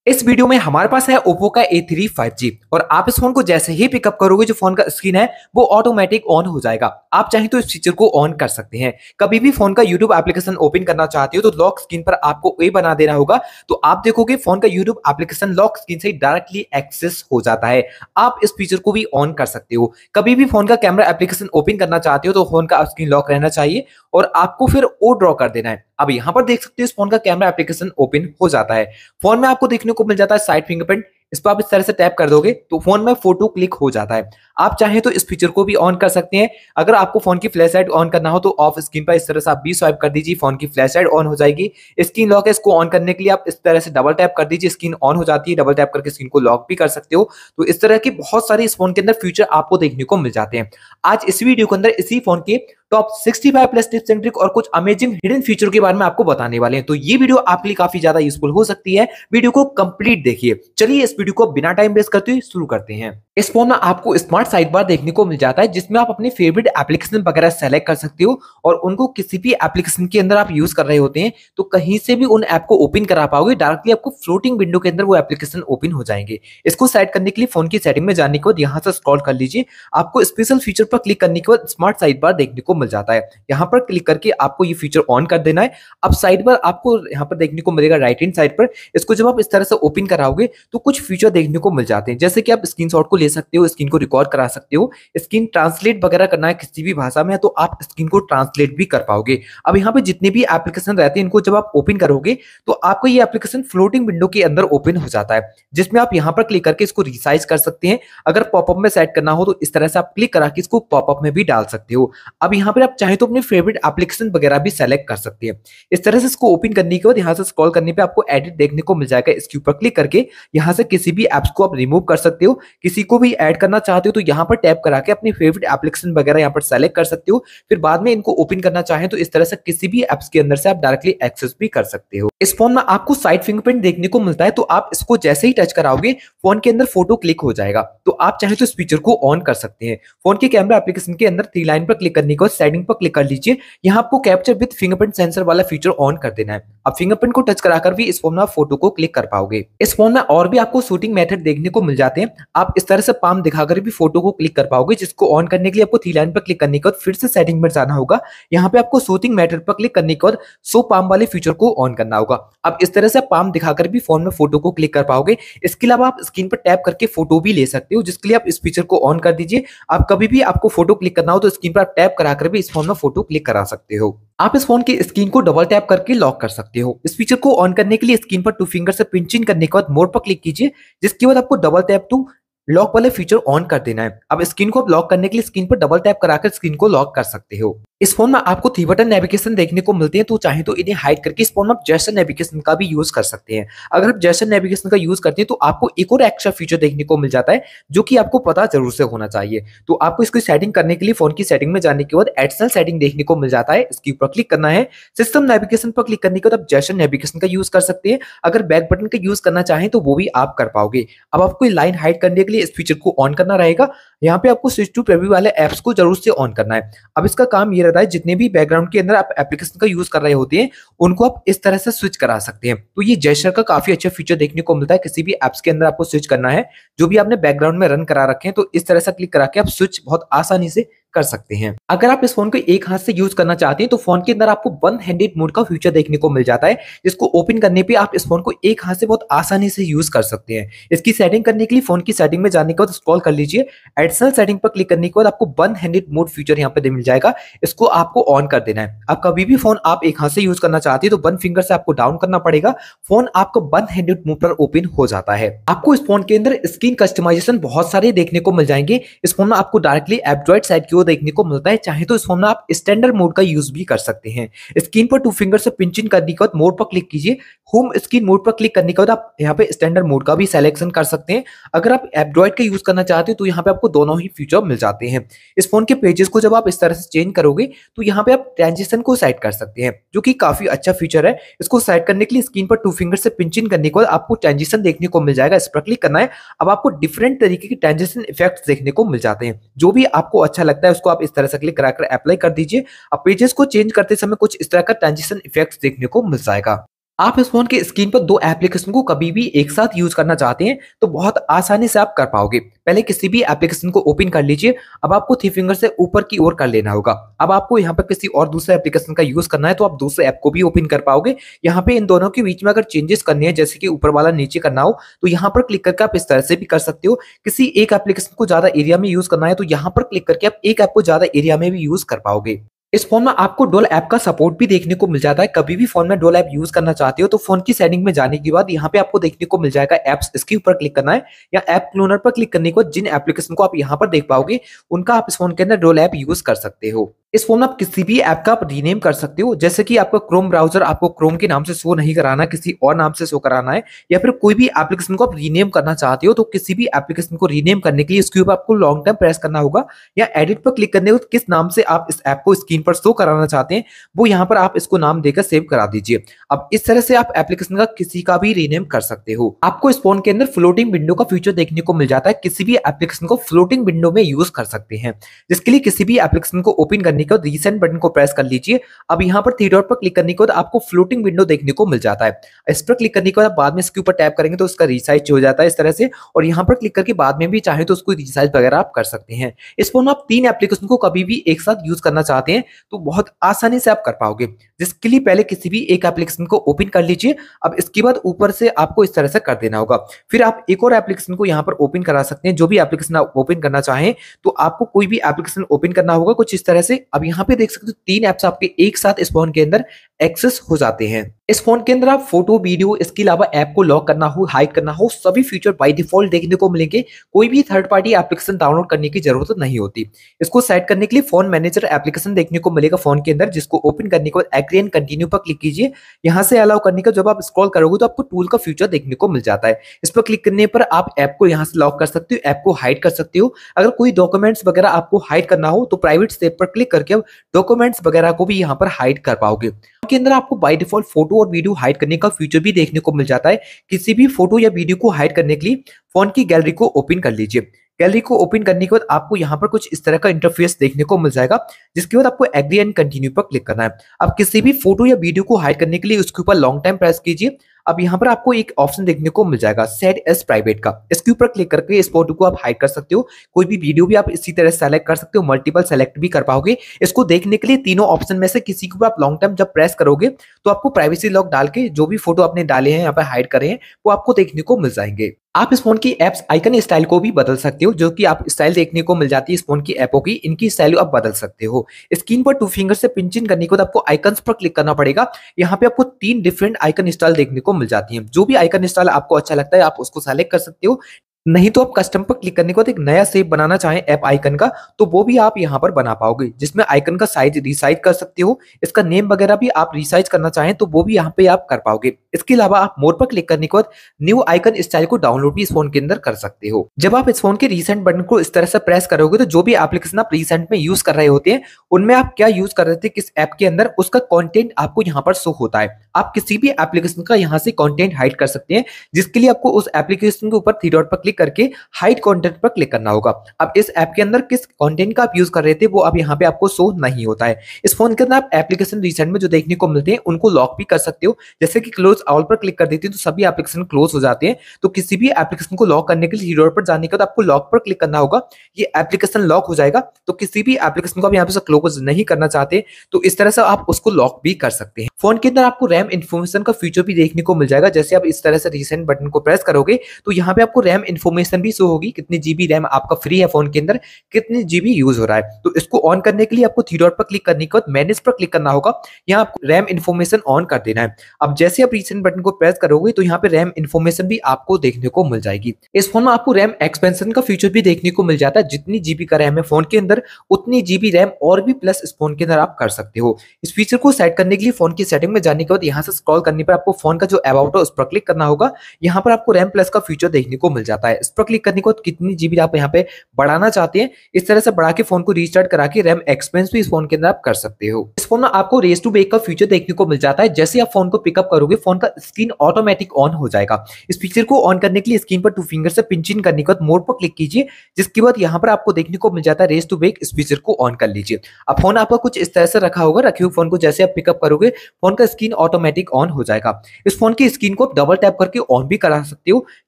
इस वीडियो में हमारे पास है Oppo का A3 5G और आप इस फोन को जैसे ही पिकअप करोगे जो फोन का स्क्रीन है वो ऑटोमेटिक ऑन हो जाएगा। आप चाहें तो इस फीचर को ऑन कर सकते हैं। कभी भी फोन का YouTube एप्लीकेशन ओपन करना चाहते हो तो लॉक स्क्रीन पर आपको ए बना देना होगा, तो आप देखोगे फोन का YouTube एप्लीकेशन लॉक स्क्रीन से डायरेक्टली एक्सेस हो जाता है। आप इस फीचर को भी ऑन कर सकते हो। कभी भी फोन का कैमरा एप्लीकेशन ओपन करना चाहते हो तो फोन का स्क्रीन लॉक रहना चाहिए और आपको फिर ओ ड्रॉ कर देना है। अब यहाँ पर देख सकते हो इस फोन का कैमरा एप्लीकेशन ओपन हो जाता है। फोन में आपको देखने को मिल जाता है साइड फिंगरप्रिंट। इस पर आप इस तरह से टैप कर दोगे तो फोन में फोटो क्लिक हो जाता है। आप चाहें तो इस फीचर को भी ऑन कर सकते हैं। अगर आपको फोन की फ्लैश लाइट ऑन करना हो तो ऑफ स्क्रीन पर इस तरह से आप भी स्वाइप कर दीजिए, फोन की फ्लैश लाइट ऑन हो जाएगी। स्क्रीन लॉक है, इसको ऑन करने के लिए आप इस तरह से डबल टैप कर दीजिए, स्क्रीन ऑन हो जाती है। डबल टैप करके स्क्रीन को लॉक भी कर सकते हो। तो इस तरह के बहुत सारे इस फोन के अंदर फीचर आपको देखने को मिल जाते हैं। आज इस वीडियो के अंदर इसी फोन के top 65 plus tips and trick और कुछ अमेजिंग हिडन फीचर के बारे में आपको बताने वाले हैं। तो ये वीडियो आपके लिए काफी ज्यादा यूजफुल हो सकती है। वीडियो को कंप्लीट देखिए। चलिए इस वीडियो को बिना टाइम वेस्ट करते हुए शुरू करते हैं। इस फोन में आपको स्मार्ट साइड बार देखने को मिल जाता है जिसमें आप अपने फेवरेट एप्लीकेशन वगैरह सेलेक्ट कर सकते हो और उनको किसी भी एप्लीकेशन के अंदर आप यूज कर रहे होते हैं तो कहीं से भी उन ऐप को ओपन करा पाओगे। डायरेक्टली आपको फ्लोटिंग विंडो के अंदर वो एप्लीकेशन ओपन हो जाएंगे। इसको सेट करने के लिए फोन की सेटिंग में जाने के बाद यहाँ से स्क्रॉल कर लीजिए। आपको स्पेशल फीचर पर क्लिक करने के बाद स्मार्ट साइड बार देखने को मिल जाता है। यहाँ पर क्लिक करके आपको ये फीचर ऑन कर देना है। अब साइड बार आपको यहाँ पर देखने को मिलेगा राइट हैंड साइड पर। इसको जब आप इस तरह से ओपन कराओगे तो कुछ फीचर देखने को मिल जाते हैं, जैसे कि आप स्क्रीनशॉट को ले सकते हो, स्क्रीन को रिकॉर्ड करा सकते हो, स्क्रीन ट्रांसलेट वगैरह करना है किसी भी भाषा में तो आप स्क्रीन को ट्रांसलेट भी कर पाओगे। अब यहाँ पे जितने भी एप्लीकेशन रहते हैं इनको जब आप ओपन करोगे तो आपको ये एप्लीकेशन फ्लोटिंग विंडो के अंदर ओपन हो जाता है, जिसमें आप यहाँ पर क्लिक करके इसको रिसाइज कर सकते हैं। अगर पॉपअप में सेट करना हो तो इस तरह से आप क्लिक करा के इसको पॉपअप में भी डाल सकते हो। अब यहाँ पर आप चाहें तो अपने फेवरेट एप्लीकेशन वगैरह भी सेलेक्ट कर सकते हैं। इस तरह से इसको ओपन करने के बाद यहाँ से स्क्रॉल करने पे आपको एडिट देखने को मिल जाएगा। इसके ऊपर क्लिक करके यहाँ से किसी भी एप्स को आप रिमूव कर सकते हो। किसी को भी ऐड करना चाहते हो तो यहाँ पर टैप करा के अपनी फेवरेट एप्लीकेशन वगैरह यहाँ पर सेलेक्ट कर सकते हो। फिर बाद में इनको ओपन करना चाहें तो इस तरह से किसी भी एप्स के अंदर से आप डायरेक्टली एक्सेस भी कर सकते हो। इस फोन में आपको साइड फिंगरप्रिंट देखने को मिलता है, तो आप इसको जैसे ही टच कराओगे फोन के अंदर फोटो क्लिक हो जाएगा। तो आप चाहे तो इस फीचर को ऑन कर सकते हैं। फोन के कैमरा एप्लीकेशन के अंदर थ्री लाइन पर क्लिक करने के बाद सेटिंग पर क्लिक कर लीजिए। यहाँ आपको कैप्चर विद फिंगरप्रिंट सेंसर वाला फीचर ऑन कर देना है। अब फिंगरप्रिंट को टच कराकर भी इस फोन में फोटो को क्लिक कर पाओगे। इस फोन में और भी आपको शूटिंग मेथड देखने को मिल जाते हैं। आप इस तरह से पाम दिखाकर भी फोटो को क्लिक कर पाओगे, जिसको ऑन करने के लिए आपको थ्री लाइन पर क्लिक करने के बाद फिर से सेटिंग में जाना होगा। यहाँ पे आपको शूटिंग मेथड पर क्लिक करने के बाद शो पाम वाले फीचर को ऑन करना होगा। अब इस तरह से पाम दिखाकर भी फोन में फोटो को क्लिक कर पाओगे। इसके अलावा आप स्क्रीन पर टैप करके फोटो भी ले सकते हो, जिसके लिए आप इस फीचर को ऑन कर दीजिए। आप कभी भी आपको फोटो क्लिक करना हो तो स्क्रीन पर आप टैप कराकर भी इस फोन में फोटो क्लिक करा सकते हो। आप इस फोन की स्क्रीन को डबल टैप करके लॉक कर सकते हो। इस फीचर को ऑन करने के लिए स्क्रीन पर टू फिंगर से पिंच इन करने के बाद मोड पर क्लिक कीजिए, जिसके बाद आपको डबल टैप टू लॉक वाले फीचर ऑन कर देना है। अब स्क्रीन को लॉक करने के लिए स्क्रीन पर डबल टैप कराकर स्क्रीन को लॉक कर सकते हो। इस फोन में आपको 3 बटन नेविगेशन देखने को मिलते हैं, तो चाहे तो इन्हें हाइड करके इस फोन में आप जेस्चर नेविगेशन का भी यूज कर सकते हैं। अगर आप जेस्चर नेविगेशन का यूज करते हैं तो आपको एक और एक्स्ट्रा फीचर देखने को मिल जाता है, जो कि आपको पता जरूर से होना चाहिए। तो आपको इसकी सेटिंग करने के लिए फोन की सेटिंग में जाने के बाद एडिशनल सेटिंग देखने को मिल जाता है। इसके ऊपर क्लिक करना है। सिस्टम नेविगेशन पर क्लिक करने के बाद आप जेस्चर नेविगेशन का यूज कर सकते हैं। अगर बैक बटन का यूज करना चाहें तो वो भी आप कर पाओगे। अब आपको लाइन हाइड करने के लिए इस फीचर को ऑन करना रहेगा। यहाँ पे आपको स्विच टू प्रीव्यू वाले एप्स को जरूर से ऑन करना है। अब इसका काम ये रहता है, जितने भी बैकग्राउंड के अंदर आप एप्लीकेशन का यूज कर रहे होते हैं उनको आप इस तरह से स्विच करा सकते हैं। तो ये जेस्चर का काफी अच्छा फीचर देखने को मिलता है। किसी भी एप्स के अंदर आपको स्विच करना है जो भी आपने बैकग्राउंड में रन करा रखे हैं, तो इस तरह से क्लिक करा के आप स्विच बहुत आसानी से कर सकते हैं। अगर आप इस फोन को एक हाथ से यूज करना चाहते हैं तो फोन के अंदर आपको वन हैंडेड मोड का फीचर देखने को मिल जाता है, जिसको ओपन करने पे आप इस फोन को एक हाथ से बहुत आसानी से यूज कर सकते हैं। इसकी सेटिंग करने के लिए फोन की सेटिंग में जाने के बाद स्क्रॉल कर लीजिए। एडिशनल सेटिंग पर क्लिक करने के बाद आपको वन हैंडेड मोड फीचर यहाँ पे मिल जाएगा। इसको आपको ऑन कर देना है। अब कभी भी फोन आप एक हाथ से यूज करना चाहते हैं तो वन फिंगर से आपको डाउन करना पड़ेगा। फोन आपको वन हैंडेड मोड पर ओपन हो जाता है। आपको इस फोन के अंदर स्क्रीन कस्टमाइजेशन बहुत सारे देखने को मिल जाएंगे। इस फोन में आपको डायरेक्टली एंड्रॉइड साइड की ओर देखने को मिलता है। चाहे तो इस फोन में आप स्टैंडर्ड मोड का यूज भी कर सकते हैं। स्क्रीन पर टू फिंगर से पिंच इन करने के बाद मोड पर क्लिक कीजिए। होम स्क्रीन मोड पर क्लिक करने के बाद आप यहाँ पे स्टैंडर्ड मोड का भी सिलेक्शन कर सकते हैं। अगर आप एंड्रॉइड का यूज करना चाहते हो तो यहाँ पे आपको दोनों ही फीचर मिल जाते हैं। इस फोन के पेजेस को जब आप इस तरह से चेंज करोगे तो यहाँ पे आप ट्रांजिशन को सेट कर सकते हैं, जो कि काफी अच्छा फीचर है। इसको सेट करने के लिए स्क्रीन पर टू फिंगर से पिंच इन करने के बाद आपको ट्रांजिशन देखने को मिल जाएगा। इस पर क्लिक करना है। अब आपको डिफरेंट तरीके के ट्रांजिशन इफेक्ट्स देखने को मिल जाते हैं। जो भी आपको अच्छा लगता है उसको आप इस तरह से क्लिक कराकर अप्लाई कर दीजिए। अब पेजेस को चेंज करते समय कुछ इस तरह का ट्रांजिशन इफेक्ट्स देखने को मिल जाएगा। आप इस फोन के स्क्रीन पर दो एप्लीकेशन को कभी भी एक साथ यूज करना चाहते हैं तो बहुत आसानी से आप कर पाओगे। पहले किसी भी एप्लीकेशन को ओपन कर लीजिए। अब आपको थ्री फिंगर से ऊपर की ओर कर लेना होगा। अब आपको यहाँ पर किसी और दूसरे एप्लीकेशन का यूज करना है तो आप दूसरे ऐप को भी ओपन कर पाओगे। यहाँ पे इन दोनों के बीच में अगर चेंजेस करनी है, जैसे कि ऊपर वाला नीचे करना हो, तो यहाँ पर क्लिक करके आप इस तरह से भी कर सकते हो। किसी एक एप्लीकेशन को ज्यादा एरिया में यूज करना है तो यहाँ पर क्लिक करके आप एक ऐप को ज्यादा एरिया में भी यूज कर पाओगे। इस फोन में आपको डुअल ऐप का सपोर्ट भी देखने को मिल जाता है। कभी भी फोन में डुअल ऐप यूज करना चाहते हो तो फोन की सेटिंग में जाने के बाद यहाँ पे आपको देखने को मिल जाएगा एप्स, इसके ऊपर क्लिक करना है या ऐप क्लोनर पर क्लिक करने के बाद जिन एप्लीकेशन को आप यहाँ पर देख पाओगे उनका आप इस फोन के अंदर डुअल ऐप यूज कर सकते हो। इस फोन में आप किसी भी ऐप का आप रीनेम कर सकते हो, जैसे कि आपका क्रोम ब्राउजर आपको क्रोम के नाम से शो नहीं कराना, किसी और नाम से शो कराना है, या फिर कोई भी एप्लीकेशन को आप रीनेम करना चाहते हो तो किसी भी एप्लीकेशन को रीनेम करने के लिए इसके ऊपर आपको लॉन्ग टर्म प्रेस करना होगा या एडिट पर क्लिक करने के बाद किस नाम से आप इस ऐप को स्क्रीन पर शो कराना चाहते हैं वो यहाँ पर आप इसको नाम देकर सेव करा दीजिए। अब इस तरह से आप एप्लीकेशन का किसी का भी रीनेम कर सकते हो। आपको इस फोन के अंदर फ्लोटिंग विंडो का फीचर देखने को मिल जाता है। किसी भी एप्लीकेशन को फ्लोटिंग विंडो में यूज कर सकते हैं, जिसके लिए किसी भी एप्लीकेशन को ओपन करने के बाद रीसेंट बटन को प्रेस कर लीजिए। अब यहाँ पर थ्री डॉट पर क्लिक करने के बाद आपको फ्लोटिंग विंडो देखने को मिल जाता है। इस पर क्लिक करने के बाद बाद में इसके ऊपर टैप करेंगे तो उसका रिसाइज हो जाता है इस तरह से, और यहाँ पर क्लिक करके बाद में भी चाहे तो उसको रिसाइज वगैरह आप कर सकते हैं। इस फोन में आप तीन एप्लीकेशन को कभी भी एक साथ यूज करना चाहते हैं तो बहुत आसानी से आप कर पाओगे, जिसके लिए पहले किसी भी एक एप्लीकेशन को ओपन कर लीजिए। अब इसके बाद ऊपर से आपको इस तरह से कर देना होगा। फिर आप एक और एप्लीकेशन को यहाँ पर ओपन करा सकते हैं। जो भी एप्लीकेशन आप ओपन करना चाहें तो आपको कोई भी एप्लीकेशन ओपन करना होगा कुछ इस तरह से। अब यहाँ पे देख सकते हो तीन ऐप्स आपके एक साथ इस फोन के अंदर एक्सेस हो जाते हैं। इस फोन के अंदर आप फोटो, वीडियो, इसके अलावा ऐप को लॉक करना हो, हाइड करना हो, सभी फीचर बाय डिफॉल्ट देखने को मिलेंगे। कोई भी थर्ड पार्टी एप्लीकेशन डाउनलोड करने की जरूरत नहीं होती। इसको सेट करने के लिए फोन मैनेजर एप्लीकेशन देखने को मिलेगा फोन के अंदर, जिसको ओपन करने के बाद एग्री एंड कंटिन्यू पर क्लिक कीजिए। यहाँ से अलाउ करने का जब आप स्क्रॉल करोगे तो आपको टूल का फीचर देखने को मिल जाता है। इस पर क्लिक करने पर आप ऐप को यहाँ से लॉक कर सकते हो, ऐप को हाइड कर सकते हो। अगर कोई डॉक्यूमेंट्स वगैरह आपको हाइड करना हो तो प्राइवेट स्टेप पर क्लिक करके आप डॉक्यूमेंट्स वगैरह को भी यहाँ पर हाइड कर पाओगे। के अंदर आपको बाय डिफॉल्ट फोटो और वीडियो हाइड करने का फीचर भी देखने को मिल जाता है। किसी भी फोटो या वीडियो को हाइड करने के लिए फोन की गैलरी को ओपन कर लीजिए। गैलरी को ओपन करने के बाद आपको यहाँ पर कुछ इस तरह का इंटरफेस देखने को मिल जाएगा, जिसके बाद आपको एग्री एंड कंटिन्यू पर क्लिक करना है। अब किसी भी फोटो या वीडियो को हाइड करने के लिए उसके ऊपर लॉन्ग टाइम प्रेस कीजिए। अब यहाँ पर आपको एक ऑप्शन देखने को मिल जाएगा सेट एज प्राइवेट का, इसके ऊपर क्लिक करके इस फोटो को आप हाइड कर सकते हो। कोई भी वीडियो भी आप इसी तरह सेलेक्ट कर सकते हो, मल्टीपल सेलेक्ट भी कर पाओगे। इसको देखने के लिए तीनों ऑप्शन में से किसी को आप लॉन्ग टाइम जब प्रेस करोगे तो आपको प्राइवेसी लॉक डाल के जो भी फोटो आपने डाले हैं यहाँ पे हाइड करे हैं वो आपको देखने को मिल जाएंगे। आप इस फोन की एप्स आइकन स्टाइल को भी बदल सकते हो, जो कि आप स्टाइल देखने को मिल जाती है इस फोन की ऐपों की, इनकी स्टाइल आप बदल सकते हो। स्क्रीन पर टू फिंगर से पिंच इन करने के बाद आपको आइकन्स पर क्लिक करना पड़ेगा। यहाँ पे आपको तीन डिफरेंट आइकन स्टाइल देखने को मिल जाती है। जो भी आइकन स्टाइल आपको अच्छा लगता है आप उसको सेलेक्ट कर सकते हो। नहीं तो आप कस्टम पर क्लिक करने के बाद एक नया शेप बनाना चाहें ऐप आइकन का तो वो भी आप यहाँ पर बना पाओगे, जिसमें आइकन का साइज रिसाइज कर सकते हो। इसका नेम वगैरह भी आप रिसाइज करना चाहें तो वो भी यहाँ पे आप कर पाओगे। इसके अलावा आप मोर पर क्लिक करने के बाद न्यू आइकन स्टाइल को डाउनलोड भी इस फोन के अंदर कर सकते हो। जब आप इस फोन के रिसेंट बटन को इस तरह से प्रेस करोगे तो जो भी एप्लीकेशन आप रिसेंट में यूज कर रहे होते हैं उनमें आप क्या यूज कर रहे थे किस ऐप के अंदर, उसका कंटेंट आपको यहाँ पर शो होता है। आप किसी भी एप्लीकेशन का यहाँ से कंटेंट हाइड कर सकते हैं, जिसके लिए आपको उस एप्लीकेशन के ऊपर थ्री डॉट पर क्लिक करके हाइड कंटेंट पर क्लिक करना होगा। अब इस ऐप के अंदर किस कंटेंट का आप यूज कर रहे थे वो अब यहाँ पे आपको शो नहीं होता है। इस फोन के अंदर आप एप्लीकेशन रिसेंट में जो देखने को मिलते हैं उनको लॉक भी कर सकते हो, जैसे कि क्लोज ऑल पर क्लिक कर देते हैं तो सभी एप्लीकेशन क्लोज हो जाते हैं। तो किसी भी एप्लीकेशन को लॉक करने के लिए थ्री डॉट पर जाने के बाद आपको लॉक पर क्लिक करना होगा, ये एप्लीकेशन लॉक हो जाएगा। तो किसी भी एप्लीकेशन को आप यहाँ पे क्लोज नहीं करना चाहते तो इस तरह से आप उसको लॉक भी कर सकते हैं। फोन के अंदर आपको रैम इन्फॉर्मेशन का फीचर भी देखने को मिल जाएगा। जैसे आप इस तरह से रिसेंट बटन को प्रेस करोगे तो यहाँ पे आपको रैम इन्फॉर्मेशन भी शो होगी, कितनी जीबी रैम आपका फ्री है फोन के अंदर, कितनी जीबी यूज हो रहा है। तो इसको ऑन करने के लिए आपको थ्री डॉट पर क्लिक करने के बाद मैनेज पर क्लिक करना होगा, यहाँ आपको रैम इन्फॉर्मेशन ऑन कर देना है। अब जैसे आप रिसेंट बटन को प्रेस करोगे तो यहाँ पे रैम इन्फॉर्मेशन भी आपको देखने को मिल जाएगी। इस फोन में आपको रैम एक्सपेंशन का फीचर भी देखने को मिल जाता है। जितनी जीबी का रैम है फोन के अंदर उतनी जीबी रैम और भी प्लस इस फोन के अंदर आप कर सकते हो। इस फीचर को सेट करने के लिए फोन की सेटिंग में जाने के बाद यहाँ से स्क्रॉल करने पर आपको फोन का जो अबाउट है उस पर क्लिक करना होगा। यहाँ पर आपको रैम प्लस का फीचर देखने को मिल जाता है। इस पर क्लिक करने के बाद कितनी जीबी आप यहाँ पे बढ़ाना चाहते हैं इस तरह से बढ़ा के फोन को रीस्टार्ट करा के रैम एक्सपेंस भी इस फोन के अंदर आप कर सकते हो। इस फोन में आपको रेस टू बेक का फीचर देखने को मिल जाता है। जैसे आप फोन को पिकअप करोगे फोन का स्क्रीन ऑटोमेटिक ऑन हो जाएगा। इस फीचर को ऑन करने के लिए स्क्रीन पर 2 फिंगर से पिंच इन करने के बाद मोड पर क्लिक कीजिए, जिसके बाद यहाँ पर आपको देखने को मिल जाता है रेज टू वेक। इस फीचर को ऑन कर लीजिए। अब फोन आपका कुछ इस तरह से रखा होगा, रखे हुए फोन को जैसे आप पिकअप करोगे फोन का स्क्रीन ऑटोमेटिक ऑन हो जाएगा। इस फोन की स्क्रीन को आप डबल टैप करके ऑन भी करा सकते हो,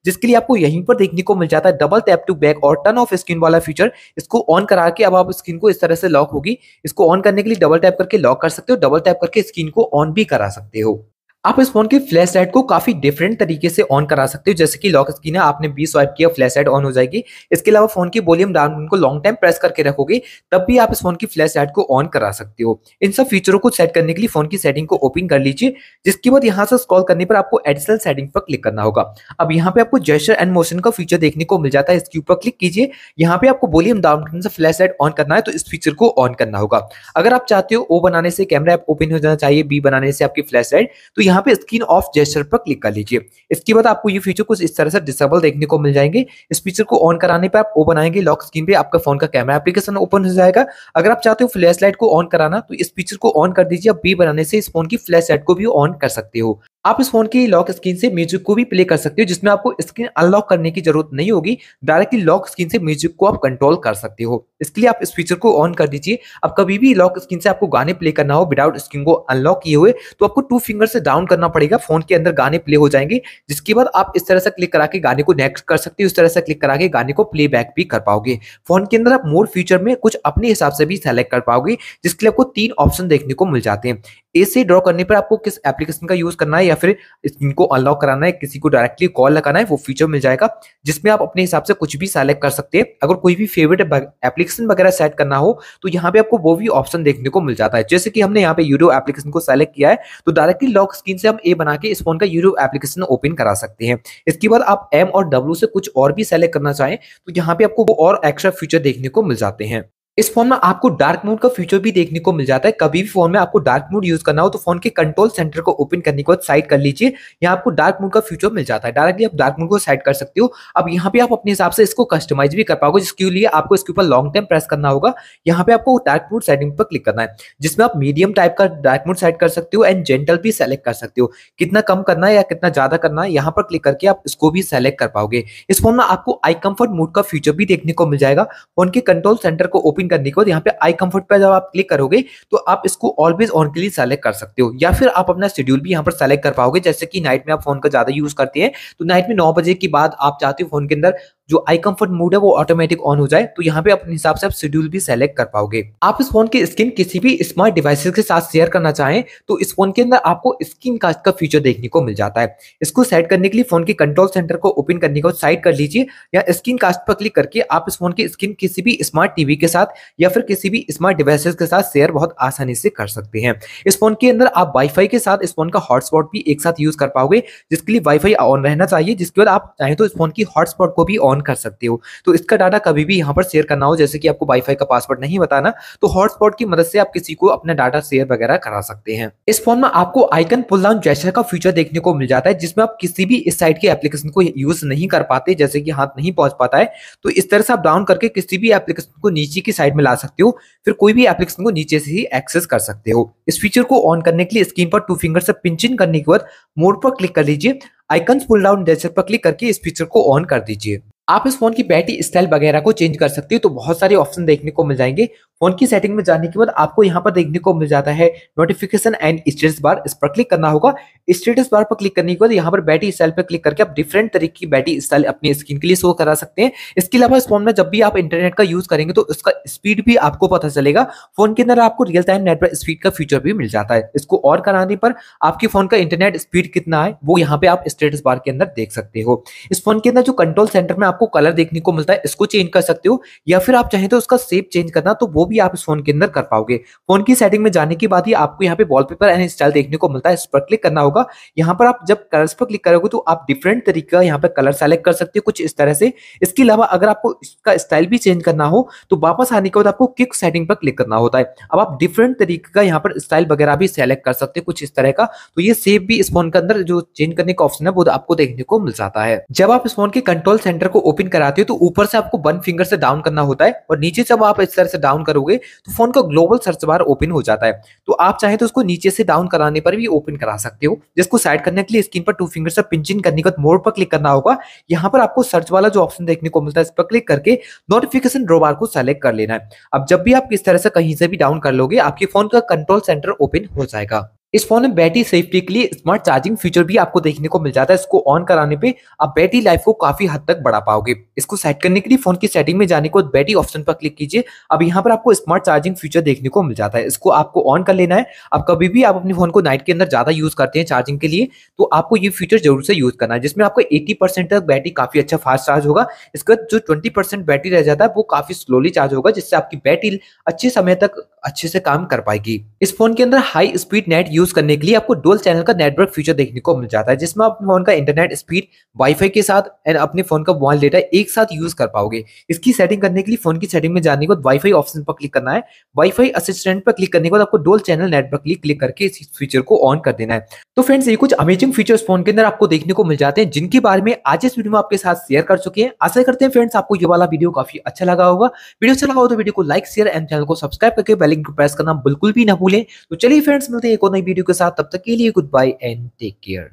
जिसके लिए आपको यहीं पर देखने को मिल जाता है डबल टैप टू बैक और टर्न ऑफ स्क्रीन वाला फीचर। इसको ऑन करा के अब आप स्क्रीन को इस तरह से लॉक होगी। इसको ऑन करने के लिए डबल टैप करके लॉक कर सकते हो, डबल टैप करके स्क्रीन को ऑन भी करा सकते हो। आप इस फोन की फ्लैश लाइट को काफी डिफरेंट तरीके से ऑन करा सकते हो, जैसे कि लॉक स्क्रीन है, आपने 20 स्वाइप किया फ्लैश लाइट ऑन हो जाएगी। इसके अलावा फोन की वॉल्यूम डाउन को लॉन्ग टाइम प्रेस करके रखोगे तब भी आप इस फोन की फ्लैश लाइट को ऑन करा सकते हो। इन सब फीचरों को सेट करने के लिए फोन की सेटिंग को ओपन कर लीजिए, जिसके बाद यहाँ से स्क्रॉल करने पर आपको एडिशनल सेटिंग पर क्लिक करना होगा। अब यहाँ पे आपको जेस्चर एंड मोशन का फीचर देखने को मिल जाता है, इसके ऊपर क्लिक कीजिए। यहाँ पे आपको वॉल्यूम डाउन करने से फ्लैश लाइट ऑन करना है, तो इस फीचर को ऑन करना होगा। अगर आप चाहते हो ओ बनाने से कैमरा ऐप ओपन हो जाना चाहिए, बी बनाने से आपकी फ्लैश लाइट, तो यहाँ पे स्क्रीन ऑफ जेस्चर पर क्लिक कर लीजिए। इसके बाद आपको ये फीचर कुछ इस तरह से डिसेबल देखने को मिल जाएंगे। इस फीचर को ऑन कराने पे आप ओ बनाएंगे, लॉक स्क्रीन पे आपका फोन का कैमरा एप्लीकेशन ओपन हो जाएगा। अगर आप चाहते हो फ्लैश लाइट को ऑन कराना तो इस फीचर को ऑन कर दीजिए। आप बी बनाने से इस फोन की फ्लैश लाइट को भी ऑन कर सकते हो। आप इस फोन की लॉक स्क्रीन से म्यूजिक को भी प्ले कर सकते हो, जिसमें आपको स्क्रीन अनलॉक करने की जरूरत नहीं होगी। डायरेक्टली लॉक स्क्रीन से म्यूजिक को आप कंट्रोल कर सकते हो। इसके लिए आप इस फीचर को ऑन कर दीजिए। अब कभी भी लॉक स्क्रीन से आपको गाने प्ले करना हो विदाउट स्क्रीन को अनलॉक किए हुए, तो आपको 2 फिंगर से डाउन करना पड़ेगा, फोन के अंदर गाने प्ले हो जाएंगे। जिसके बाद आप इस तरह से क्लिक करा के गाने को नेक्स्ट कर सकते हो, इस तरह से क्लिक करा के गाने को प्लेबैक भी कर पाओगे। फोन के अंदर आप मोड फीचर में कुछ अपने हिसाब से भी सेलेक्ट कर पाओगे, जिसके लिए आपको 3 ऑप्शन देखने को मिल जाते हैं। ए से ड्रॉ करने पर आपको किस एप्लीकेशन का यूज करना है या फिर इनको अनलॉक कराना है, किसी को डायरेक्टली कॉल लगाना है, वो फीचर मिल जाएगा, जिसमें आप अपने हिसाब से कुछ भी सेलेक्ट कर सकते हैं। अगर कोई भी फेवरेट एप्लीकेशन वगैरह सेट करना हो तो यहाँ पे आपको वो भी ऑप्शन देखने को मिल जाता है। जैसे कि हमने यहाँ पे यूट्यूब एप्लीकेशन को सेलेक्ट किया है, तो डायरेक्टली लॉक स्क्रीन से हम ए बना के इस फोन का यूट्यूब एप्लीकेशन ओपन करा सकते हैं। इसके बाद आप एम और डब्ल्यू से कुछ और भी सेलेक्ट करना चाहें तो यहाँ पे आपको वो और एक्स्ट्रा फीचर देखने को मिल जाते हैं। इस फोन में आपको डार्क मोड का फीचर भी देखने को मिल जाता है। कभी भी फोन में आपको डार्क मोड यूज करना हो तो फोन के कंट्रोल सेंटर को ओपन करने के बाद साइड कर लीजिए। यहाँ आपको डार्क मोड का फीचर मिल जाता है, डायरेक्टली आप डार्क मोड को साइड कर सकते हो। अब यहाँ पे आप अपने हिसाब से इसको कस्टमाइज भी कर पाओगे, जिसके लिए आपको इसके ऊपर लॉन्ग टाइम प्रेस करना होगा। यहाँ पे आपको डार्क मोड सेटिंग पर क्लिक करना है, जिसमें आप मीडियम टाइप का डार्क मोड सेट कर सकते हो एंड जेंटल भी सेलेक्ट कर सकते हो। कितना कम करना है या कितना ज्यादा करना है, यहाँ पर क्लिक करके आप इसको भी सेलेक्ट कर पाओगे। इस फोन में आपको आई कंफर्ट मोड का फीचर भी देखने को मिल जाएगा। फोन के कंट्रोल सेंटर को ओपन करने के बाद यहाँ पे आई कंफर्ट पर जब आप क्लिक करोगे तो आप इसको ऑलवेज ऑन के लिए सेलेक्ट कर सकते हो, या फिर आप अपना शेड्यूल भी यहाँ पर सेलेक्ट कर पाओगे। जैसे कि नाइट में आप फोन का ज्यादा यूज करते हैं तो नाइट में 9 बजे के बाद आप चाहते हो फोन के अंदर जो आई कंफर्ट मोड है वो ऑटोमेटिक ऑन हो जाए, तो यहाँ पे अपने हिसाब से आप शेड्यूल भी सेलेक्ट कर पाओगे। आप इस फोन की स्क्रीन किसी भी स्मार्ट डिवाइसेस के साथ शेयर करना चाहें तो इस फोन के अंदर आपको स्क्रीन कास्ट का फीचर देखने को मिल जाता है। इसको सेट करने के लिए फोन के कंट्रोल सेंटर को ओपन करने के बाद साइड कर लीजिए, या स्क्रीन कास्ट पर क्लिक करके आप इस फोन की स्क्रीन किसी भी स्मार्ट टीवी के साथ या फिर किसी भी स्मार्ट डिवाइसेस के साथ शेयर बहुत आसानी से कर सकते हैं। इस फोन के अंदर आप वाईफाई के साथ इस फोन का हॉटस्पॉट भी एक साथ यूज कर पाओगे, जिसके लिए वाईफाई ऑन रहना चाहिए। जिसके बाद आप चाहें तो इस फोन की हॉटस्पॉट को भी ऑन कर सकते हो। तो इसका डाटा कभी भी यहाँ पर शेयर करना हो, जैसे कि आपको वाईफाई का पासवर्ड नहीं बताना, तो हॉटस्पॉट की मदद से आप किसी को अपना डाटा शेयर वगैरह करा सकते हैं। इस फोन में आपको आइकन पुल डाउन जेस्चर का फीचर देखने को मिल जाता है, जिसमें आप किसी भी इस साइड की एप्लीकेशन को यूज नहीं कर पाते, जैसे कि हाथ नहीं पहुंच पाता है, तो इस तरह से आप डाउन करके किसी भी एप्लीकेशन को नीचे की साइड में ला सकते हो, फिर कोई भी एप्लीकेशन को नीचे से ही एक्सेस कर सकते हो। इस फीचर को ऑन करने के लिए स्क्रीन पर 2 फिंगर से पिंच इन करने के बाद मोड पर क्लिक कर लीजिए। आइकन पुल डाउन जेस्चर पर क्लिक करके इस फीचर को ऑन कर दीजिए। आप इस फोन की बैटरी स्टाइल वगैरह को चेंज कर सकते हो, तो बहुत सारे ऑप्शन देखने को मिल जाएंगे। फोन की सेटिंग में जाने के बाद आपको यहाँ पर देखने को मिल जाता है नोटिफिकेशन एंड स्टेटस बार, इस पर क्लिक करना होगा। स्टेटस बार पर क्लिक करने के बाद यहाँ पर बैटरी स्टाइल पर क्लिक करके आप डिफरेंट तरीके की बैटरी स्टाइल अपनी स्क्रीन के लिए शो करा सकते हैं। इसके अलावा इस फोन में जब भी आप इंटरनेट का यूज करेंगे तो उसका स्पीड भी आपको पता चलेगा। फोन के अंदर आपको रियल टाइम नेटवर्क स्पीड का फीचर भी मिल जाता है। इसको और कराने पर आपके फोन का इंटरनेट स्पीड कितना है वो यहाँ पे आप स्टेटस बार के अंदर देख सकते हो। इस फोन के अंदर जो कंट्रोल सेंटर में आपको कलर देखने को मिलता है, इसको चेंज कर सकते हो, या फिर आप चाहें तो उसका शेप चेंज करना तो वो भी आप इस फोन के अंदर कर पाओगे। फोन की सेटिंग में जाने के बाद ही आपको यहाँ पे वॉलपेपर एंड स्टाइल देखने को मिलता है, इस पर क्लिक करना होगा। यहाँ पर आप जब कलर्स पर क्लिक करोगे तो आप डिफरेंट तरीके का यहाँ पे कलर सेलेक्ट कर सकते हो, कुछ इस तरह से। इसके अलावा अगर आपको इसका स्टाइल भी चेंज करना हो तो वापस आने के बाद आपको क्विक सेटिंग पर क्लिक करना होता है। अब आप डिफरेंट तरीके का यहाँ पर स्टाइल वगैरह भी सेलेक्ट कर सकते हो, कुछ इस तरह का। तो ये शेप भी इस फोन के अंदर जो चेंज करने का ऑप्शन है वो आपको देखने को मिल जाता है। जब आप इस फोन के कंट्रोल सेंटर को ओपन कराते हो तो ऊपर से आपको 1 फिंगर से डाउन करना होता है, और नीचे जब आप इस तरह से डाउन करोगे करोगे तो फोन का ग्लोबल सर्च बार ओपन हो जाता है। तो आप चाहे तो उसको नीचे से डाउन कराने पर भी ओपन करा सकते हो, जिसको साइड करने के लिए स्क्रीन पर 2 फिंगर से पिंचिंग करने के बाद मोड पर क्लिक करना होगा। यहाँ पर आपको सर्च वाला जो ऑप्शन देखने को मिलता है, इस पर क्लिक करके नोटिफिकेशन ड्रॉ बार को सेलेक्ट कर लेना है। अब जब भी आप इस तरह से कहीं से भी डाउन कर लोगे, आपके फोन का कंट्रोल सेंटर ओपन हो जाएगा। इस फोन में बैटरी सेफ्टी के लिए स्मार्ट चार्जिंग फीचर भी आपको देखने को मिल जाता है। इसको ऑन कराने पे आप बैटरी लाइफ को काफी हद तक बढ़ा पाओगे। इसको सेट करने के लिए फोन की सेटिंग में जाने को बैटरी ऑप्शन पर क्लिक कीजिए। अब यहाँ पर आपको स्मार्ट चार्जिंग फीचर देखने को मिल जाता है, इसको आपको ऑन कर लेना है। अब कभी भी आप अपने फोन को नाइट के अंदर ज्यादा यूज करते हैं चार्जिंग के लिए, तो आपको ये फीचर जरूर से यूज करना है, जिसमें आपको 80% तक बैटरी काफी अच्छा फास्ट चार्ज होगा। इसके बाद जो 20% बैटरी रह जाता है वो काफी स्लोली चार्ज होगा, जिससे आपकी बैटरी अच्छे समय तक अच्छे से काम कर पाएगी। इस फोन के अंदर हाई स्पीड नेट यूज करने के लिए आपको डुअल चैनल का नेटवर्क फीचर देखने को मिल जाता है, जिसमें आप अपने फोन का इंटरनेट स्पीड वाईफाई के साथ एंड अपने फोन का मोबाइल डेटा एक साथ यूज कर पाओगे। इसकी सेटिंग करने के लिए फोन की सेटिंग में जाने के बाद वाईफाई ऑप्शन पर क्लिक करना है। वाईफाई असिस्टेंट पर क्लिक करने के बाद आपको डुअल चैनल नेटवर्क क्लिक करके इस फीचर को ऑन कर देना है। तो फ्रेंड्स, ये कुछ अमेजिंग फीचर्स फोन के अंदर आपको देखने को मिल जाते हैं, जिनके बारे में आज इस वीडियो में आपके साथ शेयर कर चुके हैं। आशा करते हैं फ्रेंड्स आपको ये वाला वीडियो काफी अच्छा लगा होगा। वीडियो अच्छा लगा हो तो वीडियो को लाइक शेयर एंड चैनल को सब्सक्राइब करके बेल आइकन को प्रेस करना बिल्कुल भी ना भूलें। तो चलिए फ्रेंड्स, मिलते हैं एक और नई वीडियो के साथ, तब तक के लिए goodbye and take care.